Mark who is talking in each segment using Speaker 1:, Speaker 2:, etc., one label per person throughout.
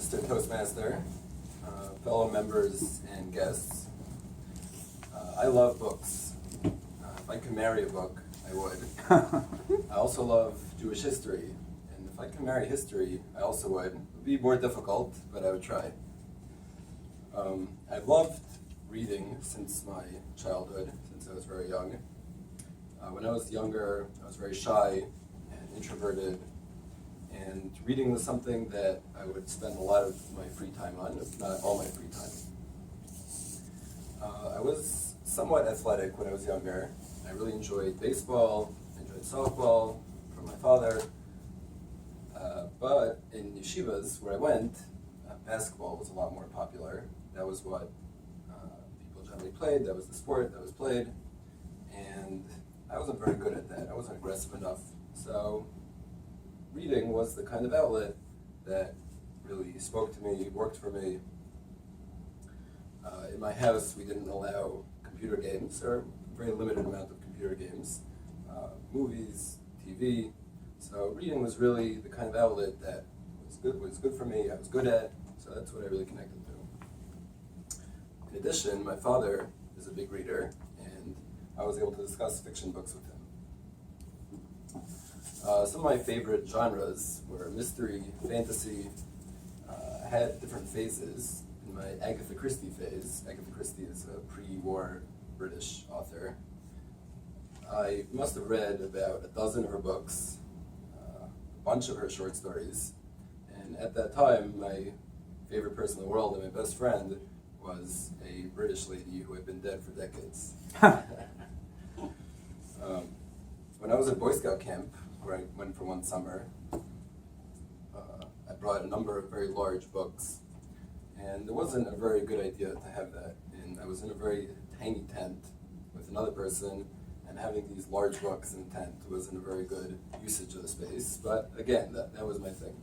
Speaker 1: Mr. Toastmaster, fellow members and guests. I love books. If I could marry a book, I would. I also love Jewish history, and if I could marry history, I also would. It would be more difficult, but I would try. I've loved reading since my childhood, since I was very young. When I was younger, I was very shy and introverted, and reading was something that I would spend a lot of my free time on, if not all my free time. I was somewhat athletic when I was younger. I really enjoyed baseball, enjoyed softball from my father, but in yeshivas where I went, basketball was a lot more popular. That was what people generally played, that was the sport that was played, and I wasn't very good at that. I wasn't aggressive enough. So reading was the kind of outlet that really spoke to me, worked for me. In my house, we didn't allow computer games, or a very limited amount of computer games, movies, TV. So reading was really the kind of outlet that was good for me, I was good at, so that's what I really connected to. In addition, my father is a big reader, and I was able to discuss fiction books with him. Some of my favorite genres were mystery, fantasy. I had different phases. In my Agatha Christie phase, Agatha Christie is a pre-war British author, I must have read about a dozen of her books, a bunch of her short stories, and at that time, my favorite person in the world and my best friend was a British lady who had been dead for decades. When I was at Boy Scout camp, where I went for one summer, I brought a number of very large books, and it wasn't a very good idea to have that. And I was in a very tiny tent with another person, and having these large books in the tent wasn't a very good usage of the space. But again, that was my thing.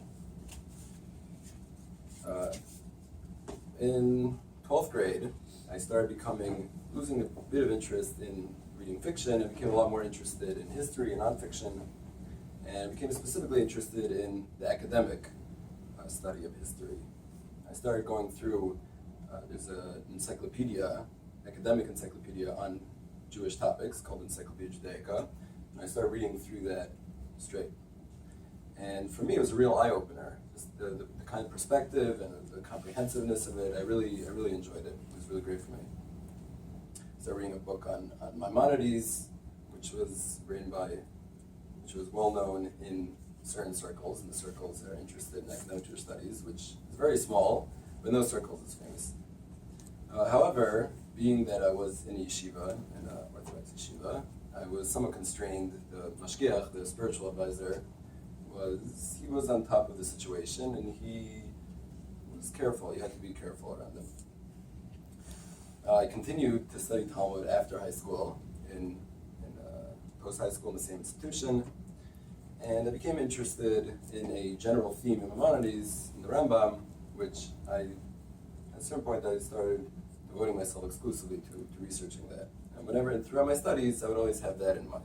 Speaker 1: In 12th grade, I started losing a bit of interest in reading fiction, and became a lot more interested in history and nonfiction, and became specifically interested in the academic study of history. I started going through, there's an encyclopedia, academic encyclopedia on Jewish topics called Encyclopedia Judaica, and I started reading through that straight. And for me, it was a real eye-opener. Just the kind of perspective and the comprehensiveness of it, I really enjoyed it. It was really great for me. I started reading a book on Maimonides, which was well known in certain circles, in the circles that are interested in academic Jewish studies, which is very small, but in those circles it's famous. However, being that I was in yeshiva, in an Orthodox yeshiva, I was somewhat constrained. The mashgiach, the spiritual advisor, he was on top of the situation, and he was careful. You had to be careful around him. I continued to study Talmud after high school, in post-high school in the same institution, and I became interested in a general theme in Maimonides, in the Rambam, which at a certain point I started devoting myself exclusively to researching that. And throughout my studies, I would always have that in mind.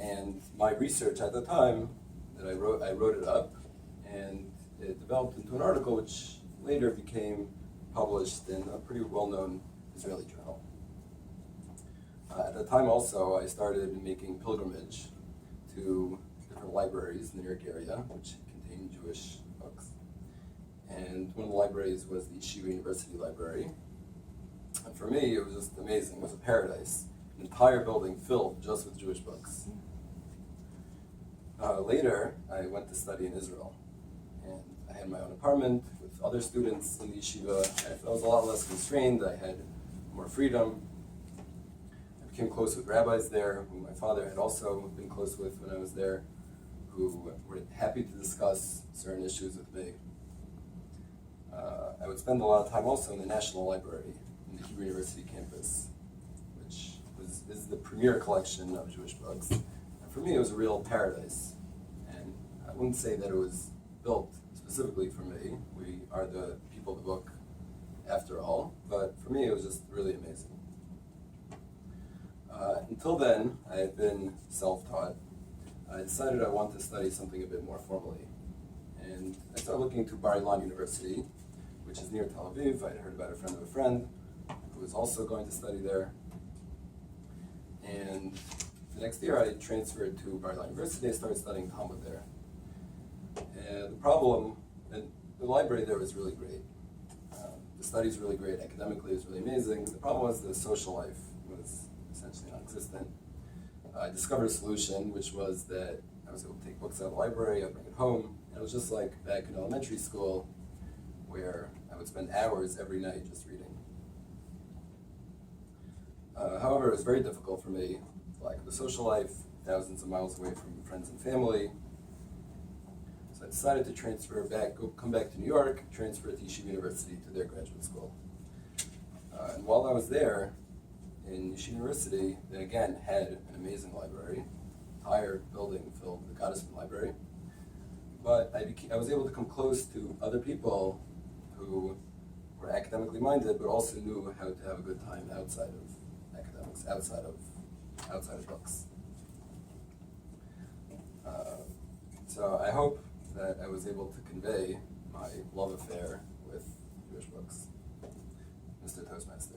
Speaker 1: And my research at the time that I wrote it up, and it developed into an article which later became published in a pretty well-known Israeli journal. At the time also, I started making pilgrimage to different libraries in the New York area, which contained Jewish books. And one of the libraries was the Yeshiva University Library. And for me, it was just amazing. It was a paradise. An entire building filled just with Jewish books. Later, I went to study in Israel. And I had my own apartment with other students in the yeshiva. I was a lot less constrained. I had more freedom. I became close with rabbis there, who my father had also been close with when I was there, who were happy to discuss certain issues with me. I would spend a lot of time also in the National Library in the Hebrew University campus, which is the premier collection of Jewish books. And for me, it was a real paradise. And I wouldn't say that it was built specifically for me. We are the people of the book after all, but for me, it was just really amazing. Until then, I had been self-taught. I decided I wanted to study something a bit more formally. And I started looking to Bar Ilan University, which is near Tel Aviv. I'd heard about a friend of a friend who was also going to study there. And the next year I transferred to Bar Ilan University. I started studying Talmud there. And the problem, and the library there was really great. The studies really great, academically it was really amazing. The problem was the social life was essentially non-existent. I discovered a solution, which was that I was able to take books out of the library, I'd bring it home, and it was just like back in elementary school, where I would spend hours every night just reading. However, it was very difficult for me, the lack of a social life, thousands of miles away from friends and family. So I decided to come back to New York, transfer to Yeshiva University to their graduate school. And while I was there, in Yeshiva University, they again had an amazing library, entire building filled with the Gottesman library. But I was able to come close to other people who were academically minded, but also knew how to have a good time outside of academics, outside of books. So I hope that I was able to convey my love affair with Jewish books. Mr. Toastmaster.